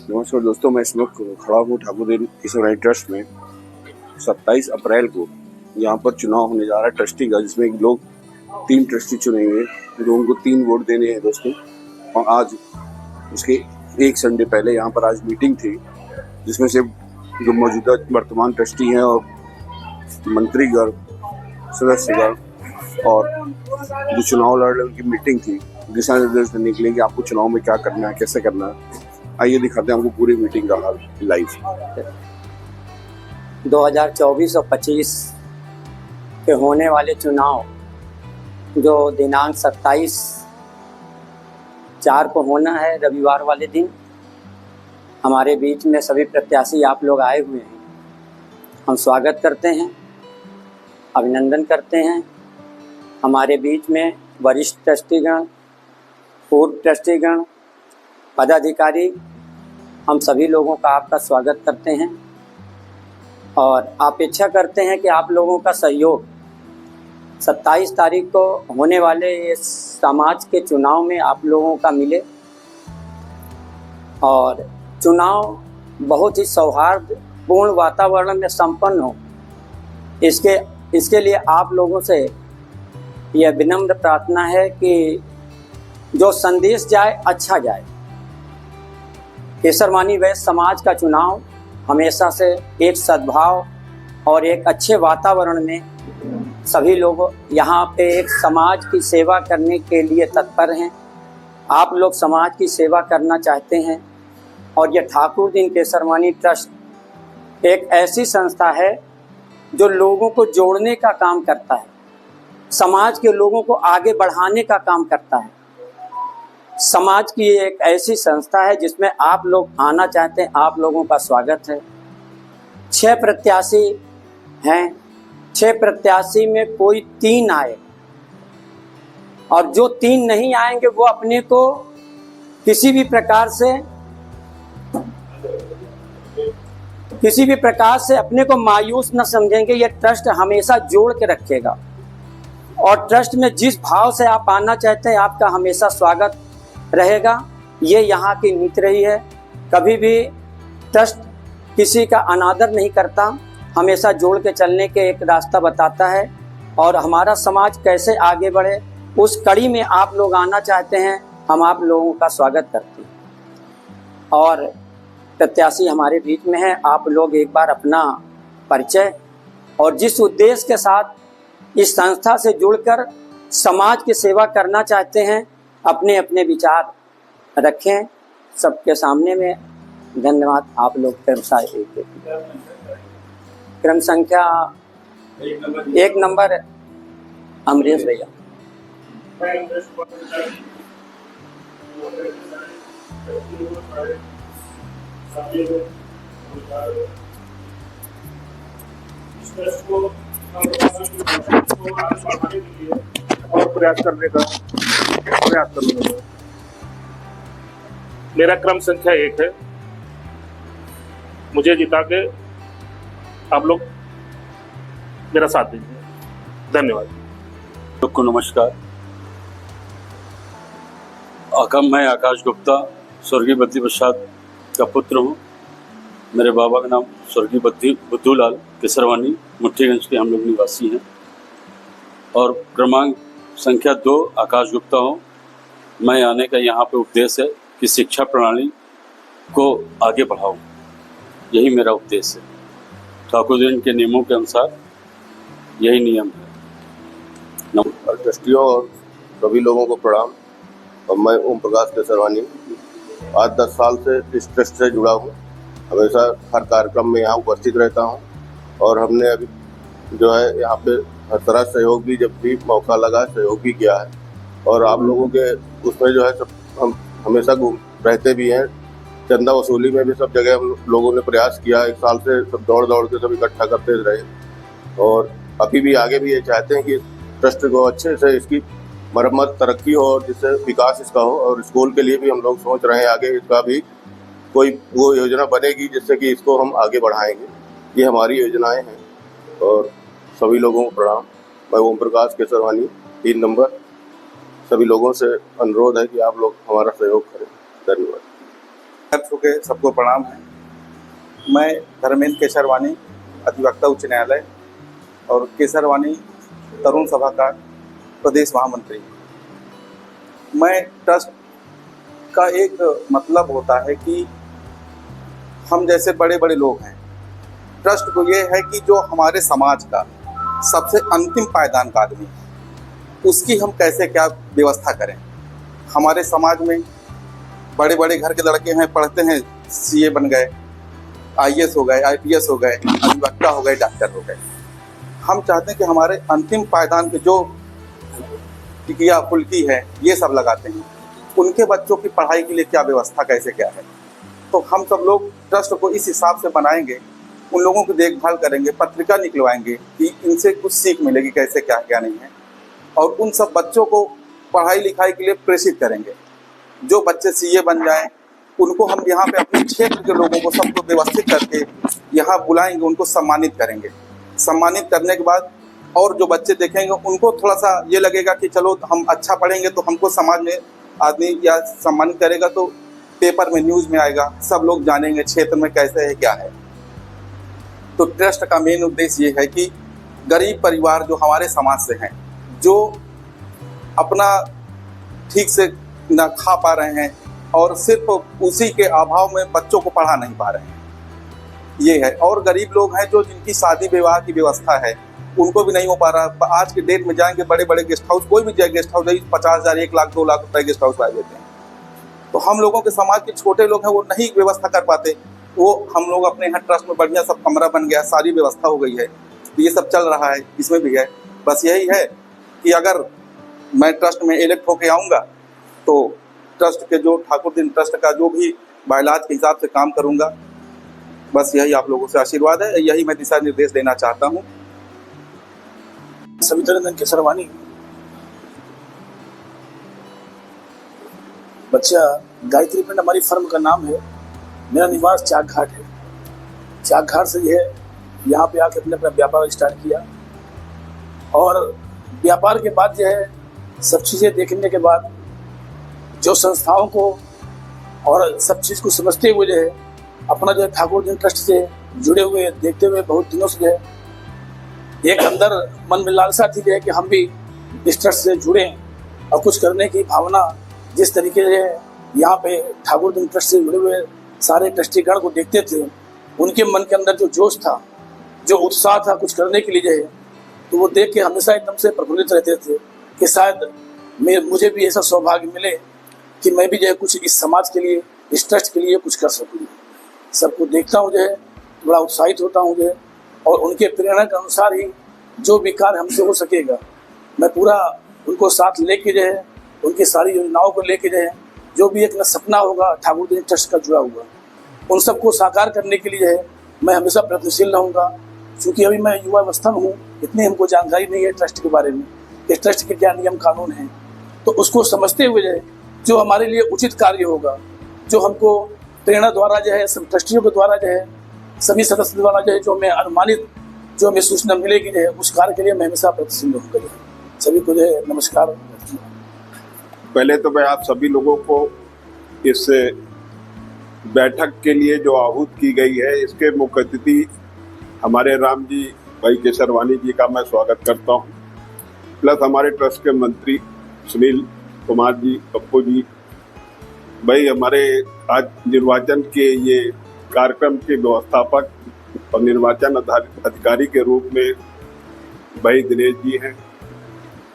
नमस्कार दोस्तों, मैं इस वक्त खड़ा हूँ ठाकुरदेव ईश्वराय ट्रस्ट में। 27 अप्रैल को यहाँ पर चुनाव होने जा रहा है ट्रस्टी का, जिसमें लोग 3 ट्रस्टी चुनेंगे। लोगों को 3 वोट देने हैं दोस्तों। और आज उसके एक संडे पहले यहाँ पर आज मीटिंग थी, जिसमें से जो मौजूदा वर्तमान ट्रस्टी हैं और मंत्रीगण, सदस्यगण और जो चुनाव लड़ रहे हैं उनकी मीटिंग थी, दिशा निर्देश देने के लिए कि आपको चुनाव में क्या करना है, कैसे करना है। आइए दिखाते हैं आपको पूरी मीटिंग का हाल लाइव। 2024 और 25 के होने वाले चुनाव जो दिनांक 27/4 को होना है, रविवार वाले दिन हमारे बीच में सभी प्रत्याशी आप लोग आए हुए हैं। हम स्वागत करते हैं, अभिनंदन करते हैं। हमारे बीच में वरिष्ठ ट्रस्टीगण, पूर्व ट्रस्टीगण, पदाधिकारी, हम सभी लोगों का आपका स्वागत करते हैं और अपेक्षा करते हैं कि आप लोगों का सहयोग 27 तारीख को होने वाले ये समाज के चुनाव में आप लोगों का मिले और चुनाव बहुत ही सौहार्दपूर्ण वातावरण में संपन्न हो। इसके लिए आप लोगों से यह विनम्र प्रार्थना है कि जो संदेश जाए अच्छा जाए। केसरवानी वैश्य समाज का चुनाव हमेशा से एक सद्भाव और एक अच्छे वातावरण में सभी लोग यहाँ पे एक समाज की सेवा करने के लिए तत्पर हैं। आप लोग समाज की सेवा करना चाहते हैं और यह ठाकुर दीन केसरवानी ट्रस्ट एक ऐसी संस्था है जो लोगों को जोड़ने का काम करता है, समाज के लोगों को आगे बढ़ाने का काम करता है। समाज की एक ऐसी संस्था है जिसमें आप लोग आना चाहते हैं, आप लोगों का स्वागत है। 6 प्रत्याशी हैं, 6 प्रत्याशी में कोई 3 आए और जो 3 नहीं आएंगे वो अपने को किसी भी प्रकार से अपने को मायूस न समझेंगे। ये ट्रस्ट हमेशा जोड़ के रखेगा और ट्रस्ट में जिस भाव से आप आना चाहते हैं आपका हमेशा स्वागत रहेगा। ये यहाँ की नीति रही है। कभी भी ट्रस्ट किसी का अनादर नहीं करता, हमेशा जोड़ के चलने के एक रास्ता बताता है और हमारा समाज कैसे आगे बढ़े उस कड़ी में आप लोग आना चाहते हैं, हम आप लोगों का स्वागत करते हैं। और प्रत्याशी हमारे बीच में है, आप लोग एक बार अपना परिचय और जिस उद्देश्य के साथ इस संस्था से जुड़कर समाज की सेवा करना चाहते हैं अपने अपने विचार रखें सबके सामने में। धन्यवाद। आप लोग क्रम संख्या 1 नंबर अमरीश भैया। और प्रयास करूंगा। मेरा क्रम संख्या 1 है। मुझे जिता के आप लोग मेरा साथ दीजिए। धन्यवाद। लोग को नमस्कार। मैं आकाश गुप्ता स्वर्गीय बद्री प्रसाद का पुत्र हूँ। मेरे बाबा का नाम स्वर्गीय बुद्धूलाल केसरवानी मुठ्ठीगंज के हम लोग निवासी हैं और क्रमांक संख्या 2 आकाश गुप्ता हूँ। मैं आने का यहाँ पे उद्देश्य है कि शिक्षा प्रणाली को आगे बढ़ाऊँ, यही मेरा उद्देश्य है। ठाकुर दीन के नियमों के अनुसार यही नियम है। नमस्कार ट्रस्टियों और सभी लोगों को प्रणाम। और मैं ओम प्रकाश केसरवानी आज 10 साल से इस ट्रस्ट से जुड़ा हूँ। हमेशा हर कार्यक्रम में यहाँ उपस्थित रहता हूँ और हमने अभी जो है यहाँ पे हर तरह सहयोग भी, जब भी मौका लगा सहयोग भी किया है। और आप लोगों के उसमें जो है सब हम हमेशा रहते भी हैं। चंदा वसूली में भी सब जगह हम लोगों ने प्रयास किया। 1 साल से सब दौड़ के सब इकट्ठा करते रहे और अभी भी आगे भी ये चाहते हैं कि ट्रस्ट को अच्छे से इसकी मरम्मत तरक्की हो और जिससे विकास इसका हो। और स्कूल के लिए भी हम लोग सोच रहे हैं आगे इसका भी कोई वो योजना बनेगी जिससे कि इसको हम आगे बढ़ाएंगे। ये हमारी योजनाएं हैं और सभी लोगों को प्रणाम। मैं ओम प्रकाश केसरवानी 3 नंबर। सभी लोगों से अनुरोध है कि आप लोग हमारा सहयोग करें। धन्यवाद। के सबको प्रणाम है। मैं धर्मेंद्र केसरवानी, अधिवक्ता उच्च न्यायालय और केसरवानी तरुण सभा का प्रदेश महामंत्री। मैं ट्रस्ट का एक मतलब होता है कि हम जैसे बड़े बड़े लोग हैं, ट्रस्ट को ये है कि जो हमारे समाज का सबसे अंतिम पायदान का आदमी है, उसकी हम कैसे क्या व्यवस्था करें। हमारे समाज में बड़े बड़े घर के लड़के हैं, पढ़ते हैं, सीए बन गए, आईएएस हो गए, आईपीएस हो गए, अधिवक्ता हो गए, डॉक्टर हो गए। हम चाहते हैं कि हमारे अंतिम पायदान के जो टिकिया फुल्की है ये सब लगाते हैं, उनके बच्चों की पढ़ाई के लिए क्या व्यवस्था कैसे क्या है। तो हम सब लोग ट्रस्ट को इस हिसाब से बनाएंगे, उन लोगों की देखभाल करेंगे, पत्रिका निकलवाएंगे कि इनसे कुछ सीख मिलेगी कैसे क्या क्या नहीं है, और उन सब बच्चों को पढ़ाई लिखाई के लिए प्रेरित करेंगे। जो बच्चे सीए बन जाएं उनको हम यहाँ पे अपने क्षेत्र के लोगों को सबको व्यवस्थित करके यहाँ बुलाएंगे, उनको सम्मानित करेंगे। सम्मानित करने के बाद और जो बच्चे देखेंगे उनको थोड़ा सा ये लगेगा कि चलो हम अच्छा पढ़ेंगे तो हमको समाज में आदमी या सम्मानित करेगा, तो पेपर में न्यूज़ में आएगा, सब लोग जानेंगे क्षेत्र में कैसे है क्या है। तो ट्रस्ट का मेन उद्देश्य ये है कि गरीब परिवार जो हमारे समाज से हैं, जो अपना ठीक से न खा पा रहे हैं और सिर्फ उसी के अभाव में बच्चों को पढ़ा नहीं पा रहे हैं, ये है। और गरीब लोग हैं जो जिनकी शादी विवाह की व्यवस्था है उनको भी नहीं हो पा रहा। आज के डेट में जाएंगे बड़े बड़े गेस्ट हाउस, कोई भी गेस्ट हाउस 50,000, 1 लाख, 2 लाख रुपए गेस्ट हाउस पा देते हैं। तो हम लोगों के समाज के छोटे लोग हैं वो नहीं व्यवस्था कर पाते, वो हम लोग अपने यहाँ ट्रस्ट में बढ़िया सब कमरा बन गया, सारी व्यवस्था हो गई है, ये सब चल रहा है, इसमें भी है। बस यही है कि अगर मैं ट्रस्ट में इलेक्ट होके आऊँगा तो ट्रस्ट के जो ठाकुर दिन ट्रस्ट का जो भी बायलाज के हिसाब से काम करूँगा। बस यही आप लोगों से आशीर्वाद है, यही मैं दिशा निर्देश देना चाहता हूँ। सविता केसरवानी, बच्चा गायत्री पिंड हमारी फर्म का नाम है। मेरा निवास चाक घाट है। चाक घाट से ये यहाँ पे आके अपना व्यापार स्टार्ट किया, और व्यापार के बाद जो है सब चीज़ें देखने के बाद जो संस्थाओं को और सब चीज़ को समझते हुए जो है अपना जो है ठाकुर दिन ट्रस्ट से जुड़े हुए देखते हुए बहुत दिनों से जो है एक अंदर मन में लालसा थी है कि हम भी इस ट्रस्ट से जुड़ें और कुछ करने की भावना। जिस तरीके से यहाँ पे ठाकुर दिन ट्रस्ट से जुड़े हुए सारे ट्रस्टीगण को देखते थे, उनके मन के अंदर जो जोश था, जो उत्साह था कुछ करने के लिए जो है, तो वो देख के हमेशा एकदम से प्रफुल्लित रहते थे कि शायद मुझे भी ऐसा सौभाग्य मिले कि मैं भी जो है कुछ इस समाज के लिए, इस ट्रस्ट के लिए कुछ कर सकूँ। सबको देखता हूँ जो है बड़ा उत्साहित होता हूँ जो है, और उनके प्रेरणा के अनुसार ही जो भी कार्य हमसे हो सकेगा मैं पूरा उनको साथ लेके जो है, उनकी सारी योजनाओं को लेके जो है, जो भी एक न सपना होगा ठाकुर दिन ट्रस्ट का जुड़ा हुआ, उन सबको साकार करने के लिए जो है मैं हमेशा प्रयत्नशील रहूँगा। क्योंकि अभी मैं युवा अवस्था में हूँ, इतनी हमको जानकारी नहीं है ट्रस्ट के बारे में, इस ट्रस्ट के क्या नियम कानून हैं, तो उसको समझते हुए जो है जो हमारे लिए उचित कार्य होगा, जो हमको प्रेरणा द्वारा जो है सब ट्रस्टियों के द्वारा जो है सभी सदस्य द्वारा जो है जो हमें अनुमानित जो हमें सूचना मिलेगी जो है उस कार्य के लिए मैं हमेशा प्रयत्नशील रहूँगा। सभी को जो है नमस्कार। पहले तो मैं आप सभी लोगों को इस बैठक के लिए जो आहूत की गई है इसके मुख्य अतिथि हमारे राम जी भाई केसरवानी जी का मैं स्वागत करता हूं, प्लस हमारे ट्रस्ट के मंत्री सुनील कुमार जी, पप्पू जी भाई, हमारे आज निर्वाचन के ये कार्यक्रम के व्यवस्थापक और निर्वाचन अधिकारी के रूप में भाई दिनेश जी हैं,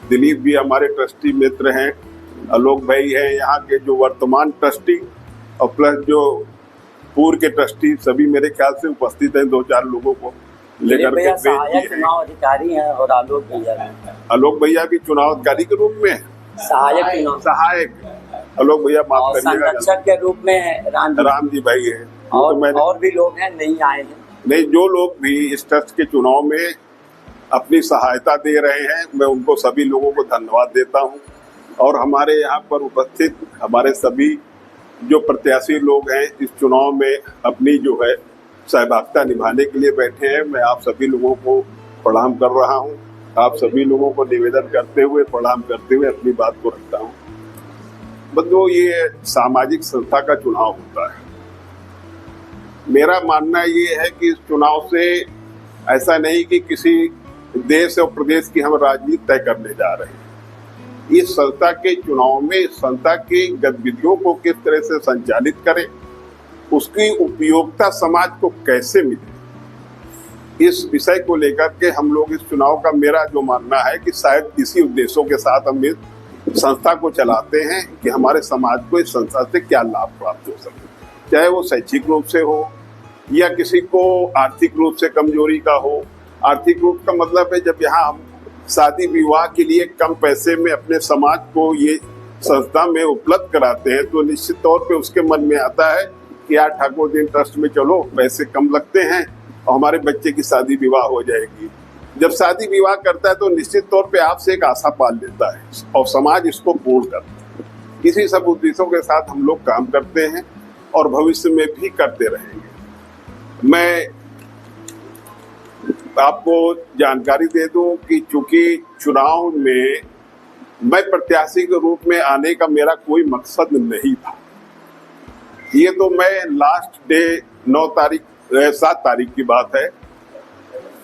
दिलीप भी हमारे ट्रस्टी मित्र हैं, आलोक भाई हैं यहाँ के जो वर्तमान ट्रस्टी, और प्लस जो पूर्व के ट्रस्टी सभी मेरे ख्याल से उपस्थित हैं। 2-4 लोगों को लेकर के सहायक चुनाव अधिकारी हैं, और आलोक भैया भी चुनाव अधिकारी के रूप में सहायक आलोक भैया माफ करिएगा, संरक्षक के रूप में राम जी भाई है, और भी लोग हैं नहीं आए हैं। नहीं, जो लोग भी इस ट्रस्ट के चुनाव में अपनी सहायता दे रहे हैं मैं उनको सभी लोगों को धन्यवाद देता हूं। और हमारे यहाँ पर उपस्थित हमारे सभी जो प्रत्याशी लोग हैं इस चुनाव में अपनी जो है सहभागिता निभाने के लिए बैठे हैं, मैं आप सभी लोगों को प्रणाम कर रहा हूं। आप सभी लोगों को निवेदन करते हुए, प्रणाम करते हुए अपनी बात को रखता हूं। बंधुओं, ये सामाजिक संस्था का चुनाव होता है मेरा मानना ये है कि इस चुनाव से ऐसा नहीं कि किसी देश और प्रदेश की हम राजनीति तय करने जा रहे हैं। इस संस्था के चुनाव में इस संस्था की गतिविधियों को किस तरह से संचालित करें, उसकी उपयोगिता समाज को कैसे मिले, इस विषय को लेकर के हम लोग इस चुनाव का, मेरा जो मानना है कि शायद इसी उद्देश्यों के साथ हम इस संस्था को चलाते हैं कि हमारे समाज को इस संस्था से क्या लाभ प्राप्त हो सके, चाहे वो शैक्षिक रूप से हो या किसी को आर्थिक रूप से कमजोरी का हो। आर्थिक रूप का मतलब है जब यहाँ हम शादी विवाह के लिए कम पैसे में अपने समाज को ये संस्था में उपलब्ध कराते हैं तो निश्चित तौर पे उसके मन में आता है कि यार ठाकुर दिन ट्रस्ट में चलो, पैसे कम लगते हैं और हमारे बच्चे की शादी विवाह हो जाएगी। जब शादी विवाह करता है तो निश्चित तौर पे आपसे एक आशा पाल लेता है और समाज इसको पूर्ण करता है। इसी सब उद्देश्यों के साथ हम लोग काम करते हैं और भविष्य में भी करते रहेंगे। मैं आपको जानकारी दे दूं कि चूंकि चुनाव में मैं प्रत्याशी के रूप में आने का मेरा कोई मकसद नहीं था। ये तो मैं लास्ट डे 7 तारीख की बात है,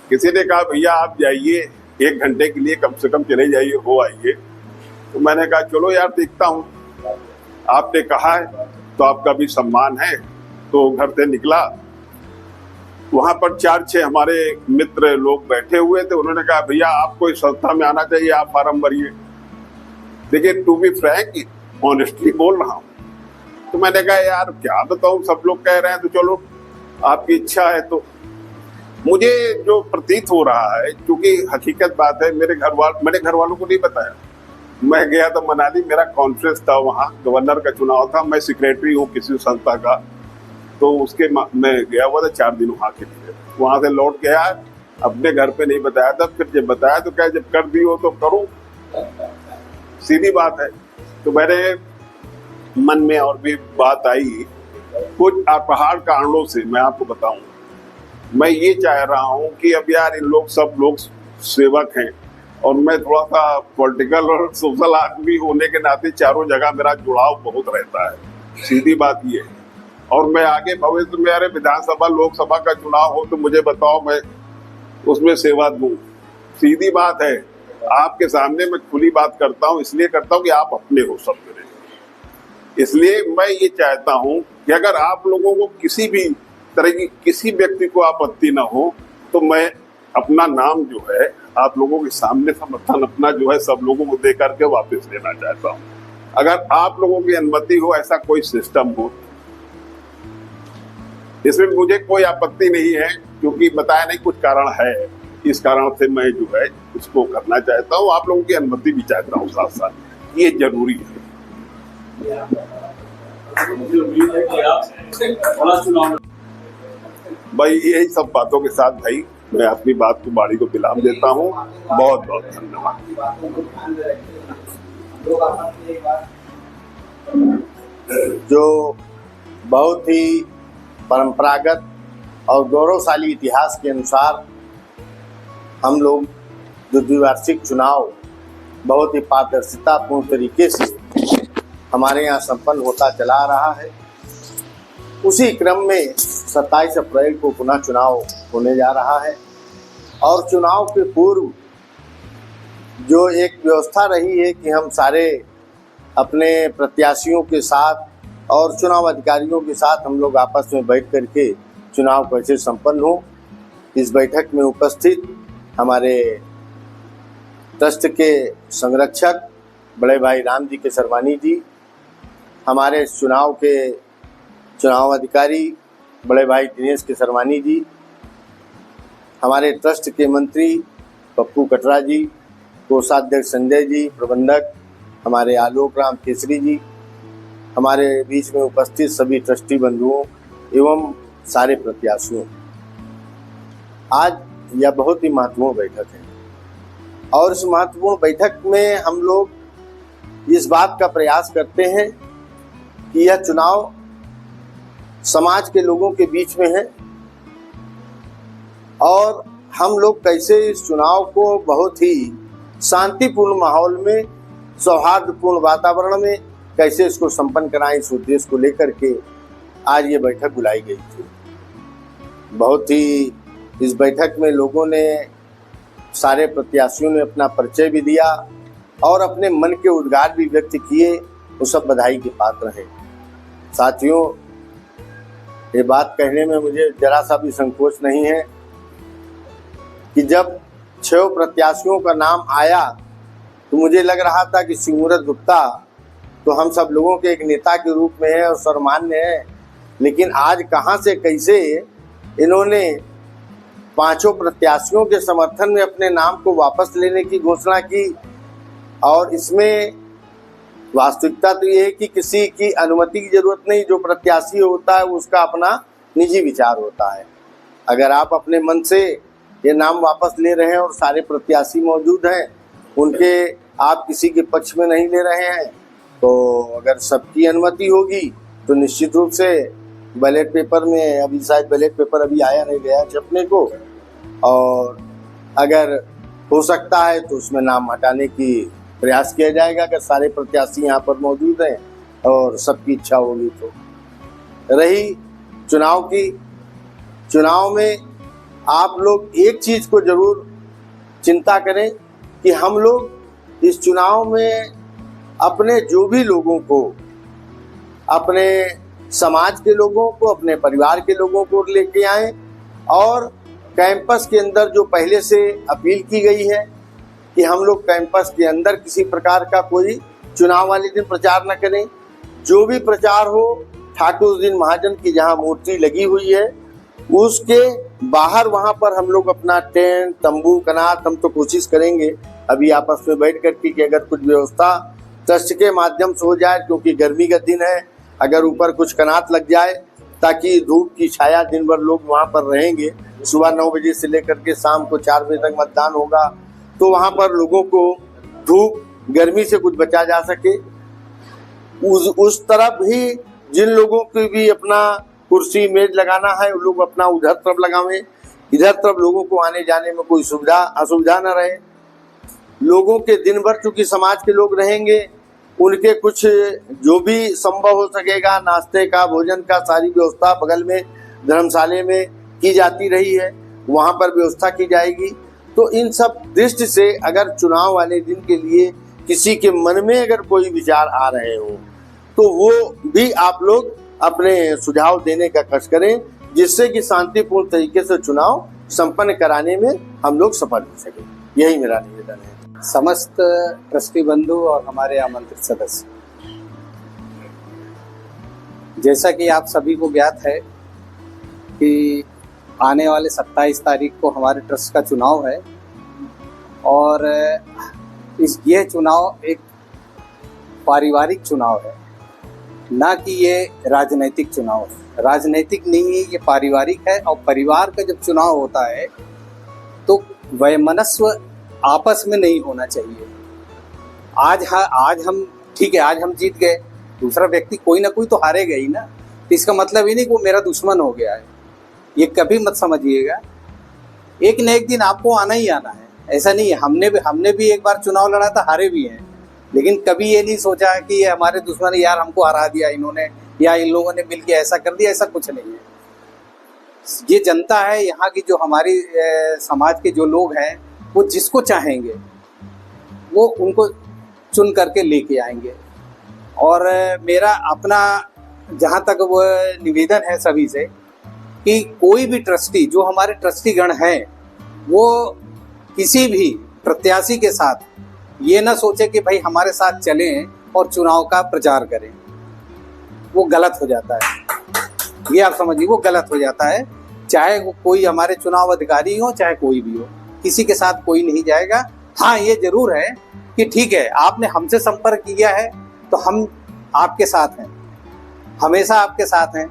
किसी ने कहा भैया आप जाइए 1 घंटे के लिए कम से कम चले जाइए, हो आइए। तो मैंने कहा चलो यार देखता हूँ, आपने कहा है तो आपका भी सम्मान है। तो घर से निकला, वहां पर 4-6 हमारे मित्र लोग बैठे हुए थे। उन्होंने कहा भैया आपको इस संस्था में आना चाहिए, आप फार्म भरिए। देखिए टू बी फ्रैंक, ऑनेस्टली बोल रहा हूँ। तो मैंने कहा यार क्या बताऊँ, सब लोग कह रहे हैं तो चलो आपकी इच्छा है। तो मुझे जो प्रतीत हो रहा है, क्योंकि हकीकत बात है, मैंने घर वालों को नहीं बताया। मैं गया था मनाली, मेरा कॉन्फ्रेंस था, वहाँ गवर्नर का चुनाव था, मैं सेक्रेटरी हूँ किसी संस्था का, तो उसके मैं गया हुआ था 4 दिन वहाँ के लिए। वहाँ से लौट गया, अपने घर पे नहीं बताया था। फिर जब बताया तो क्या, जब कर दी हो तो करो, सीधी बात है। तो मेरे मन में और भी बात आई कुछ अपहार कारणों से। मैं आपको बताऊं, मैं ये चाह रहा हूं कि अब यार इन लोग सब लोग सेवक हैं और मैं थोड़ा सा पॉलिटिकल और सोशल आदमी होने के नाते चारों जगह मेरा जुड़ाव बहुत रहता है, सीधी बात ये है। और मैं आगे भविष्य में अरे विधानसभा लोकसभा का चुनाव हो तो मुझे बताओ, मैं उसमें सेवा दूं। सीधी बात है, आपके सामने मैं खुली बात करता हूं, इसलिए करता हूं कि आप अपने हो सब मेरे। इसलिए मैं ये चाहता हूं कि अगर आप लोगों को किसी भी तरह की किसी व्यक्ति को आपत्ति ना हो तो मैं अपना नाम जो है आप लोगों के सामने समर्थन अपना जो है सब लोगों को दे करके वापस लेना चाहता हूं। अगर आप लोगों की अनुमति हो, ऐसा कोई सिस्टम हो, इसमें मुझे कोई आपत्ति नहीं है, क्योंकि बताया नहीं कुछ कारण है, इस कारण से मैं जो है उसको करना चाहता हूँ। आप लोगों की अनुमति भी चाहता हूँ साथ साथ, ये जरूरी है। भाई यही सब बातों के साथ भाई मैं अपनी बात को बाड़ी को विराम देता हूँ। बहुत बहुत धन्यवाद। जो बहुत ही परंपरागत और गौरवशाली इतिहास के अनुसार हम लोग जो द्विवार्षिक चुनाव बहुत ही पारदर्शितापूर्ण तरीके से हमारे यहाँ संपन्न होता चला रहा है, उसी क्रम में 27 अप्रैल को पुनः चुनाव होने जा रहा है। और चुनाव के पूर्व जो एक व्यवस्था रही है कि हम सारे अपने प्रत्याशियों के साथ और चुनाव अधिकारियों के साथ हम लोग आपस में बैठ करके चुनाव कैसे संपन्न हो, इस बैठक में उपस्थित हमारे ट्रस्ट के संरक्षक बड़े भाई राम जी केसरवानी जी, हमारे चुनाव अधिकारी बड़े भाई दिनेश केसरवानी जी, हमारे ट्रस्ट के मंत्री पप्पू कटरा जी, कोषाध्यक्ष संजय जी, प्रबंधक हमारे आलोक राम केसरी जी, हमारे बीच में उपस्थित सभी ट्रस्टी बंधुओं एवं सारे प्रत्याशियों, आज यह बहुत ही महत्वपूर्ण बैठक है। और इस महत्वपूर्ण बैठक में हम लोग इस बात का प्रयास करते हैं कि यह चुनाव समाज के लोगों के बीच में है और हम लोग कैसे इस चुनाव को बहुत ही शांतिपूर्ण माहौल में, सौहार्दपूर्ण वातावरण में कैसे इसको संपन्न कराएं, इस उद्देश्य को लेकर के आज ये बैठक बुलाई गई थी। बहुत ही इस बैठक में लोगों ने, सारे प्रत्याशियों ने अपना परिचय भी दिया और अपने मन के उद्गार भी व्यक्त किए। वो सब बधाई के पात्र हैं। साथियों, ये बात कहने में मुझे जरा सा भी संकोच नहीं है कि जब 6 प्रत्याशियों का नाम आया तो मुझे लग रहा था कि शिवमूरत गुप्ता तो हम सब लोगों के एक नेता के रूप में है और सर्वमान्य है, लेकिन आज कहां से कैसे इन्होंने 5 प्रत्याशियों के समर्थन में अपने नाम को वापस लेने की घोषणा की। और इसमें वास्तविकता तो ये है कि किसी की अनुमति की जरूरत नहीं। जो प्रत्याशी होता है उसका अपना निजी विचार होता है। अगर आप अपने मन से ये नाम वापस ले रहे हैं और सारे प्रत्याशी मौजूद हैं, उनके आप किसी के पक्ष में नहीं ले रहे हैं, तो अगर सबकी अनुमति होगी तो निश्चित रूप से बैलेट पेपर में, अभी शायद बैलेट पेपर अभी आया नहीं गया छपने को, और अगर हो सकता है तो उसमें नाम हटाने की प्रयास किया जाएगा अगर सारे प्रत्याशी यहाँ पर मौजूद हैं और सबकी इच्छा होगी तो। रही चुनाव की, चुनाव में आप लोग एक चीज को जरूर चिंता करें कि हम लोग इस चुनाव में अपने जो भी लोगों को, अपने समाज के लोगों को, अपने परिवार के लोगों को लेके आए और कैंपस के अंदर जो पहले से अपील की गई है कि हम लोग कैंपस के अंदर किसी प्रकार का कोई चुनाव वाले दिन प्रचार न करें। जो भी प्रचार हो, ठाकुर दिन महाजन की जहां मूर्ति लगी हुई है उसके बाहर वहां पर हम लोग अपना टेंट, तंबू, कनात हम तो कोशिश करेंगे अभी आपस में बैठ कर के कि अगर कुछ व्यवस्था ट्रस्ट के माध्यम से हो जाए, क्योंकि गर्मी का दिन है, अगर ऊपर कुछ कनात लग जाए ताकि धूप की छाया दिन भर लोग वहां पर रहेंगे। सुबह 9 बजे से लेकर के शाम को 4 बजे तक मतदान होगा, तो वहां पर लोगों को धूप गर्मी से कुछ बचा जा सके। उस तरफ भी जिन लोगों की भी अपना कुर्सी मेज लगाना है वो लोग अपना उधर तरफ लगावें, इधर तरफ लोगों को आने जाने में कोई असुविधा न रहे। लोगों के दिन भर चूंकि समाज के लोग रहेंगे, उनके कुछ जो भी संभव हो सकेगा, नाश्ते का, भोजन का, सारी व्यवस्था बगल में धर्मशाले में की जाती रही है, वहां पर व्यवस्था की जाएगी। तो इन सब दृष्टि से अगर चुनाव वाले दिन के लिए किसी के मन में अगर कोई विचार आ रहे हो तो वो भी आप लोग अपने सुझाव देने का कष्ट करें, जिससे कि शांतिपूर्ण तरीके से चुनाव संपन्न कराने में हम लोग सफल हो सके। यही मेरा निवेदन है। समस्त ट्रस्टी बंधु और हमारे आमंत्रित सदस्य, जैसा कि आप सभी को ज्ञात है कि आने वाले 27 तारीख को हमारे ट्रस्ट का चुनाव है और यह चुनाव एक पारिवारिक चुनाव है, ना कि ये राजनीतिक चुनाव है। राजनीतिक नहीं है, ये पारिवारिक है। और परिवार का जब चुनाव होता है तो वैमनस्य आपस में नहीं होना चाहिए। आज हम ठीक है, आज हम जीत गए, दूसरा व्यक्ति कोई ना कोई तो हारेगा ही ना। तो इसका मतलब ही नहीं कि वो मेरा दुश्मन हो गया है, ये कभी मत समझिएगा। एक न एक दिन आपको आना ही आना है, ऐसा नहीं है। हमने भी एक बार चुनाव लड़ा था, हारे भी हैं, लेकिन कभी ये नहीं सोचा कि ये हमारे दुश्मन, यार हमको हरा दिया इन्होंने या इन लोगों ने मिलके ऐसा कर दिया, ऐसा कुछ नहीं है। ये जनता है यहाँ की, जो हमारी समाज के जो लोग हैं, वो जिसको चाहेंगे वो उनको चुन करके लेके आएंगे। और मेरा अपना जहाँ तक वो निवेदन है सभी से कि कोई भी ट्रस्टी, जो हमारे ट्रस्टीगण हैं, वो किसी भी प्रत्याशी के साथ ये ना सोचे कि भाई हमारे साथ चलें और चुनाव का प्रचार करें। वो गलत हो जाता है, ये आप समझिए, वो गलत हो जाता है। चाहे वो कोई हमारे चुनाव अधिकारी हो, चाहे कोई भी हो, किसी के साथ कोई नहीं जाएगा। हाँ, ये जरूर है कि ठीक है, आपने हमसे संपर्क किया है तो हम आपके साथ हैं, हमेशा आपके साथ हैं।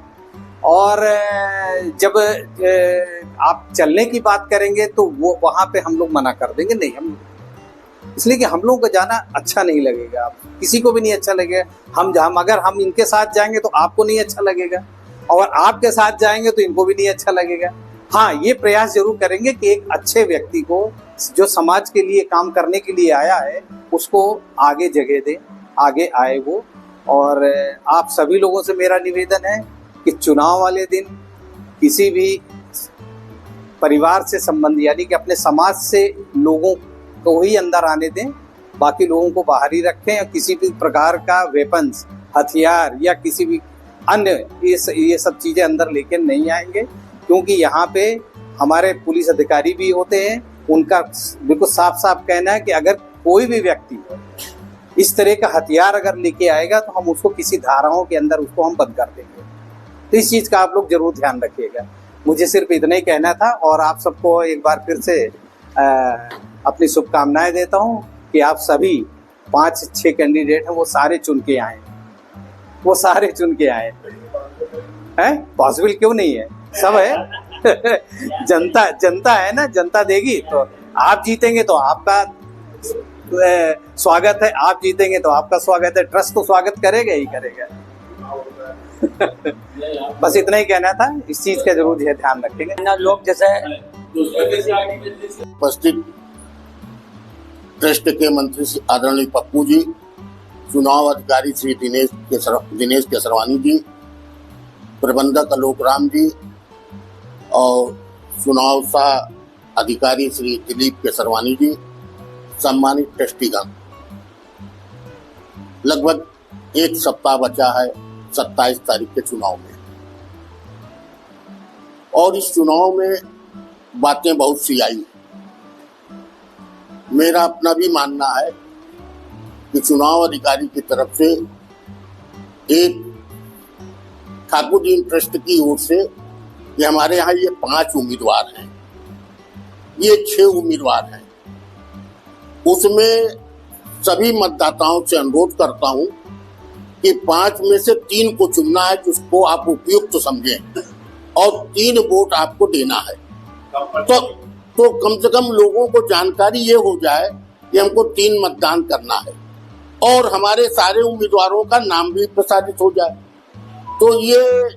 और जब आप चलने की बात करेंगे तो वो वहाँ पे हम लोग मना कर देंगे, नहीं हम, इसलिए कि हम लोगों को जाना अच्छा नहीं लगेगा, आप किसी को भी नहीं अच्छा लगेगा। अगर हम इनके साथ जाएंगे तो आपको नहीं अच्छा लगेगा, और आपके साथ जाएंगे तो इनको भी नहीं अच्छा लगेगा। हाँ, ये प्रयास जरूर करेंगे कि एक अच्छे व्यक्ति को, जो समाज के लिए काम करने के लिए आया है, उसको आगे जगह दे, आगे आए वो। और आप सभी लोगों से मेरा निवेदन है कि चुनाव वाले दिन किसी भी परिवार से संबंध यानी कि अपने समाज से लोगों को ही अंदर आने दें, बाकी लोगों को बाहर ही रखें। या किसी भी प्रकार का वेपन्स, हथियार या किसी भी अन्य ये सब चीज़ें अंदर लेके नहीं आएंगे, क्योंकि यहाँ पे हमारे पुलिस अधिकारी भी होते हैं। उनका बिल्कुल साफ साफ कहना है कि अगर कोई भी व्यक्ति इस तरह का हथियार अगर लेके आएगा तो हम उसको किसी धाराओं के अंदर उसको हम बंद कर देंगे। तो इस चीज़ का आप लोग जरूर ध्यान रखिएगा। मुझे सिर्फ इतना ही कहना था और आप सबको एक बार फिर से अपनी शुभकामनाएं देता हूं कि आप सभी 5-6 कैंडिडेट हैं वो सारे चुन के आए, वो सारे चुन के आए हैं। पॉसिबल क्यों नहीं है, सब है। जनता है ना, जनता देगी तो आप जीतेंगे तो आपका स्वागत है, आप जीतेंगे तो आपका स्वागत है। ट्रस्ट तो स्वागत करेगा ही करेगा। बस इतना ही कहना था, इस चीज का जरूर ध्यान रखेंगे। लोग जैसे उपस्थित ट्रस्ट के मंत्री श्री आदरणीय पप्पू जी, चुनाव अधिकारी श्री दिनेश केसरवानी जी, प्रबंधक आलोक राम जी और चुनाव सह अधिकारी श्री दिलीप केसरवानी जी, सम्मानित ट्रस्टीगण, लगभग एक सप्ताह बचा है 27 तारीख के चुनाव में, और इस चुनाव में बातें बहुत सी आई। मेरा अपना भी मानना है कि चुनाव अधिकारी की तरफ से एक ठाकुर जी ट्रस्ट की ओर से कि हमारे यहाँ ये 5 उम्मीदवार हैं, ये 6 उम्मीदवार हैं, उसमें सभी मतदाताओं से अनुरोध करता हूं कि 5 में से 3 को चुनना है जिसको आप उपयुक्त तो समझें, और 3 वोट आपको देना है। तो कम से कम लोगों को जानकारी ये हो जाए कि हमको 3 मतदान करना है और हमारे सारे उम्मीदवारों का नाम भी प्रसारित हो जाए। तो ये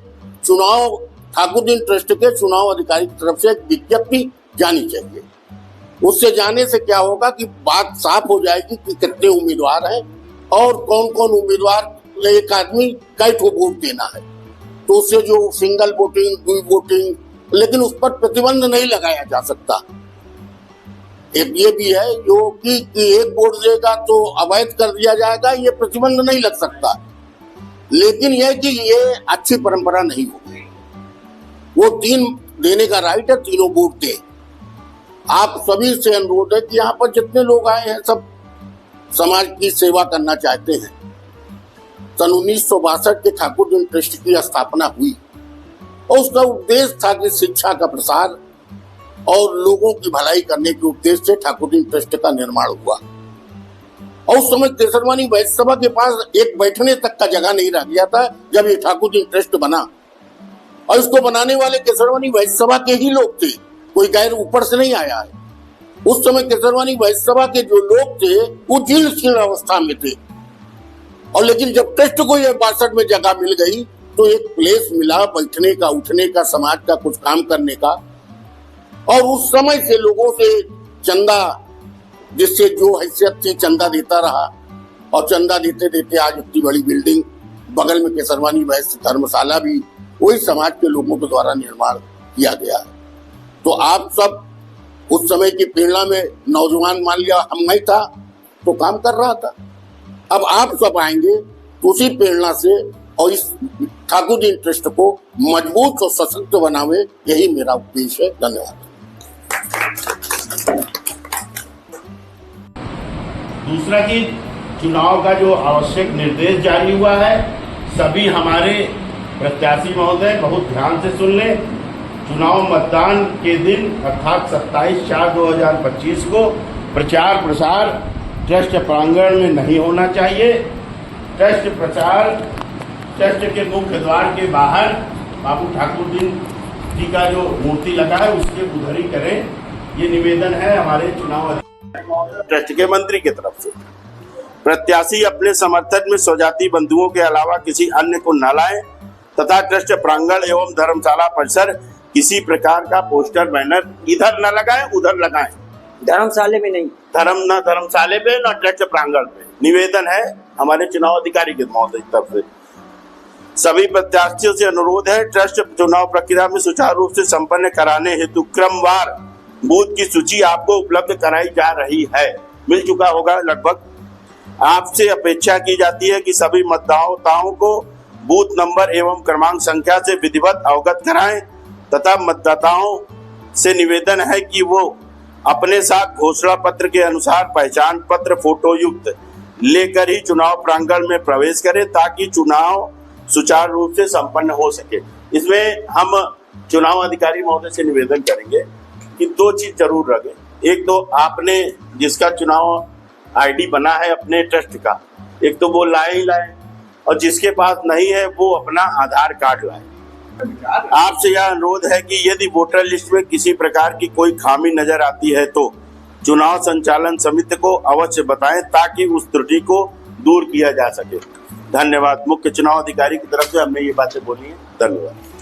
चुनाव ठाकुर जी ट्रस्ट के चुनाव अधिकारी की तरफ से एक विज्ञप्ति जानी चाहिए। उससे जाने से क्या होगा कि बात साफ हो जाएगी कि कितने उम्मीदवार हैं और कौन कौन उम्मीदवार, एक आदमी कई ठो वोट देना है। तो उससे जो सिंगल वोटिंग, दुई वोटिंग, लेकिन उस पर प्रतिबंध नहीं लगाया जा सकता। एक ये भी है जो कि एक वोट देगा तो अवैध कर दिया जाएगा, ये प्रतिबंध नहीं लग सकता। लेकिन यह कि ये अच्छी परंपरा नहीं होगी। वो 3 देने का राइट है, तीनों वोट दे। आप सभी से अनुरोध है कि यहाँ पर जितने लोग आए हैं सब समाज की सेवा करना चाहते हैं। सन 1962 के ठाकुर जी ट्रस्ट की स्थापना हुई और उसका उद्देश्य था कि शिक्षा का प्रसार और लोगों की भलाई करने के उद्देश्य से ठाकुर जी ट्रस्ट का निर्माण हुआ। और उस समय केसरवानी वैश्य सभा के पास एक बैठने तक का जगह नहीं रह गया था जब ये ठाकुर जी ट्रस्ट बना, और इसको बनाने वाले केसरवानी वैश्य सभा के ही लोग थे, कोई गैर ऊपर से नहीं आया है। उस समय केसरवानी वैश्य सभा के जो लोग थे वो जीर्ण अवस्था में थे, और लेकिन जब ट्रस्ट को ये 62 में जगह मिल गई तो एक प्लेस मिला बैठने का, उठने का, समाज का कुछ काम करने का। और उस समय से लोगों से चंदा, जिससे जो हैसियत थी चंदा देता रहा, और चंदा देते देते आज इतनी बड़ी बिल्डिंग, बगल में केसरवानी वैश्य धर्मशाला भी वही समाज के लोगों के द्वारा निर्माण किया गया है। तो आप सब उस समय की प्रेरणा में नौजवान, मान लिया हम नहीं था तो काम कर रहा था, अब आप सब आएंगे तो उसी प्रेरणा से और इस ठाकुर जी ट्रस्ट को मजबूत और सशक्त बनावे, यही मेरा उद्देश्य है। धन्यवाद। दूसरा कि चुनाव का जो आवश्यक निर्देश जारी हुआ है, सभी हमारे प्रत्याशी महोदय बहुत ध्यान से सुन लें। चुनाव मतदान के दिन अर्थात 27/4/2025 को प्रचार प्रसार ट्रस्ट प्रांगण में नहीं होना चाहिए। ट्रस्ट प्रचार ट्रस्ट के मुख्य द्वार के बाहर बाबू ठाकुर जी का जो मूर्ति लगा है उसके उधर ही करें, ये निवेदन है हमारे चुनाव ट्रस्ट के मंत्री की तरफ से। प्रत्याशी अपने समर्थन में स्वजाति बंधुओं के अलावा किसी अन्य को न लाएं तथा ट्रस्ट प्रांगण एवं धर्मशाला परिसर किसी प्रकार का पोस्टर बैनर इधर न लगाएं, उधर लगाएं। धर्मशाले में नहीं, धर्मशाले पे न ट्रस्ट प्रांगण पे। निवेदन है हमारे चुनाव अधिकारी के महोदय की तरफ से। सभी प्रत्याशियों से अनुरोध है ट्रस्ट चुनाव प्रक्रिया में सुचारू रूप से संपन्न कराने हेतु क्रमवार बूथ की सूची आपको उपलब्ध कराई जा रही है। मिल चुका होगा लगभग। आपसे अपेक्षा की जाती है कि सभी मतदाताओं को बूथ नंबर एवं क्रमांक संख्या से विधिवत अवगत कराएं तथा मतदाताओं से निवेदन है कि वो अपने साथ घोषणा पत्र के अनुसार पहचान पत्र फोटो युक्त लेकर ही चुनाव प्रांगण में प्रवेश करें ताकि चुनाव सुचारू रूप से संपन्न हो सके। इसमें हम चुनाव अधिकारी महोदय से निवेदन करेंगे कि 2 चीज जरूर रखें। एक तो आपने जिसका चुनाव आईडी बना है अपने ट्रस्ट का, एक तो वो लाए और जिसके पास नहीं है वो अपना आधार कार्ड लाए। आपसे यह अनुरोध है कि यदि वोटर लिस्ट में किसी प्रकार की कोई खामी नजर आती है तो चुनाव संचालन समिति को अवश्य बताएं ताकि उस त्रुटि को दूर किया जा सके। धन्यवाद। मुख्य चुनाव अधिकारी की तरफ से हमने ये बातें बोली है। धन्यवाद।